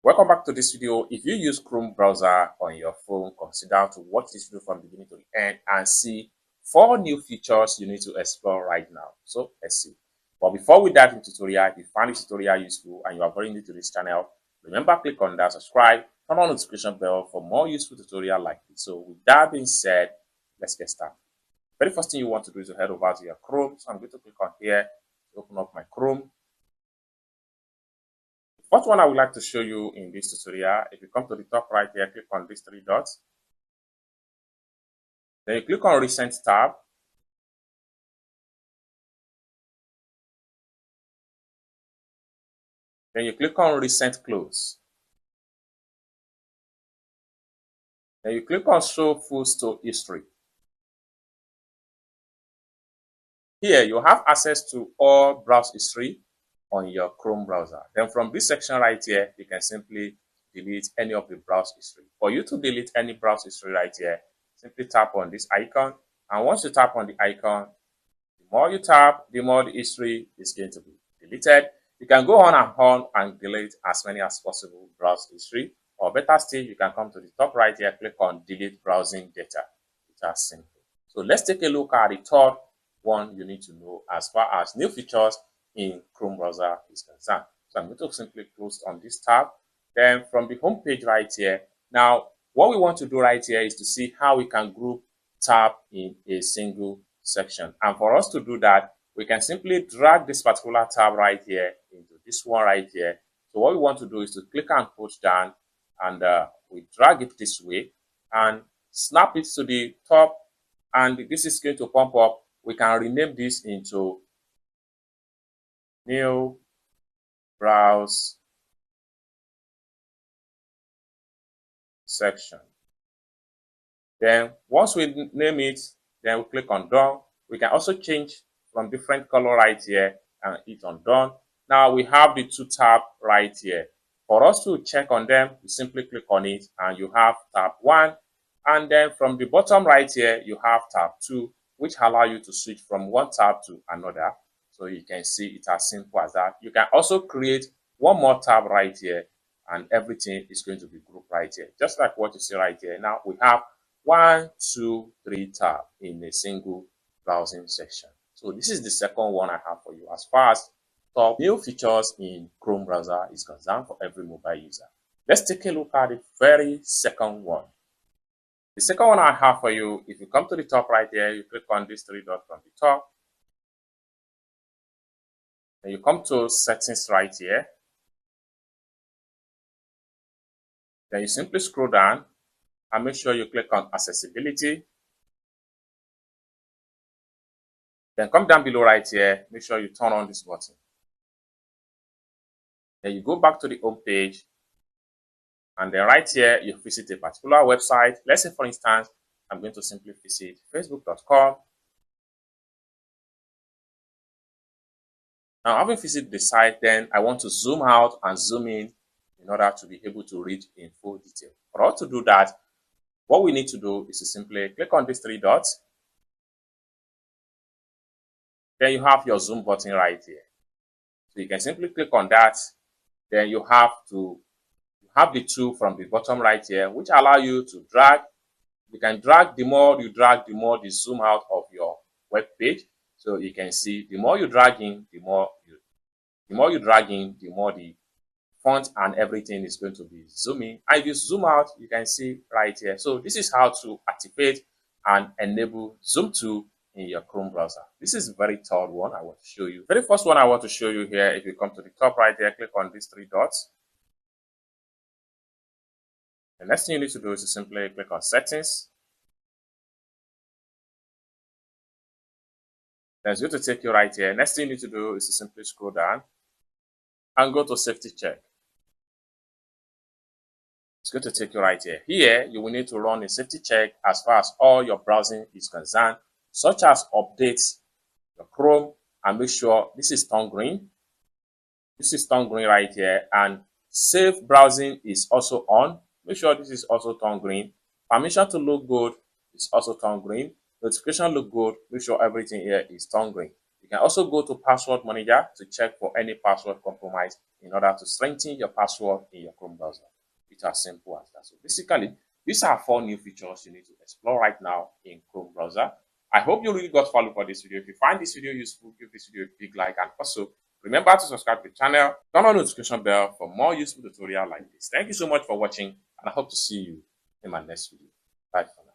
Welcome back to this video. If you use Chrome browser on your phone, consider to watch this video from beginning to the end and see 4 new features you need to explore right now. So let's see. But before we dive into tutorial, if you find this tutorial useful and you are very new to this channel, remember click on that subscribe, turn on the notification bell for more useful tutorial like this. So with that being said, let's get started. Very first thing you want to do is to head over to your Chrome. So I'm going to click on here to open up my Chrome. What one I would like to show you in this tutorial, if you come to the top right here, click on these 3 dots. Then you click on Recent tab. Then you click on Recent Close. Then you click on Show Full Store History. Here you have access to all browse history on your Chrome browser. Then from this section right here, you can simply delete any of the browse history. For you to delete any browse history right here, simply tap on this icon. And once you tap on the icon, the more you tap, the more the history is going to be deleted. You can go on and delete as many as possible browse history. Or better still, you can come to the top right here, click on Delete Browsing Data. It's as simple. So let's take a look at the third one you need to know as far as new features in Chrome browser is concerned. So I'm going to simply close on this tab. Then from the home page right here, now what we want to do right here is to see how we can group tab in a single section. And for us to do that, we can simply drag this particular tab right here into this one right here. So what we want to do is to click and push down, and we drag it this way and snap it to the top, and this is going to pump up. We can rename this into New Browse Section. Then once we name it, then we click on Done. We can also change from different color right here and hit on Done. Now we have the 2 tab right here. For us to check on them, we simply click on it and you have tab 1. And then from the bottom right here, you have tab 2, which allow you to switch from one tab to another. So you can see it's as simple as that. You can also create one more tab right here, and everything is going to be grouped right here, just like what you see right here. Now we have 1, 2, 3 tab in a single browsing section. So this is the second one I have for you as far as top new features in Chrome browser is concerned for every mobile user. Let's take a look at the very second one. The second one I have for you, if you come to the top right here, you click on these 3 dots from the top. Then you come to Settings right here. Then you simply scroll down and make sure you click on Accessibility. Then come down below right here, make sure you turn on this button. Then you go back to the home page, and then right here you visit a particular website. Let's say for instance, I'm going to simply visit facebook.com. Now having visited the site, then I want to zoom out and zoom in order to be able to read in full detail. For us to do that, what we need to do is to simply click on these 3 dots. Then you have your zoom button right here. So you can simply click on that. Then you have the 2 from the bottom right here, which allow you to drag. You can drag. The more you drag, the more the zoom out of your web page. So you can see the more you drag in, the more the font and everything is going to be zooming. And if you zoom out, you can see right here. So this is how to activate and enable Zoom to in your Chrome browser. This is the very third one I want to show you. Very first one I want to show you here, if you come to the top right here, click on these 3 dots. The next thing you need to do is to simply click on Settings. Then it's going to take you right here. Next thing you need to do is to simply scroll down and go to Safety Check. It's going to take you right here. Here, you will need to run a safety check as far as all your browsing is concerned, such as updates your Chrome, and make sure this is turned green. This is turned green right here, and safe browsing is also on. Make sure this is also turned green. Permission to look good is also turned green. Notification look good. Make sure everything here is turned green. You can also go to Password Manager to check for any password compromise in order to strengthen your password in your Chrome browser. It's as simple as that. So basically, these are 4 new features you need to explore right now in Chrome browser. I hope you really got value for this video. If you find this video useful, give this video a big like, and also remember to subscribe to the channel, turn on the notification bell for more useful tutorials like this. Thank you so much for watching, and I hope to see you in my next video. Bye for now.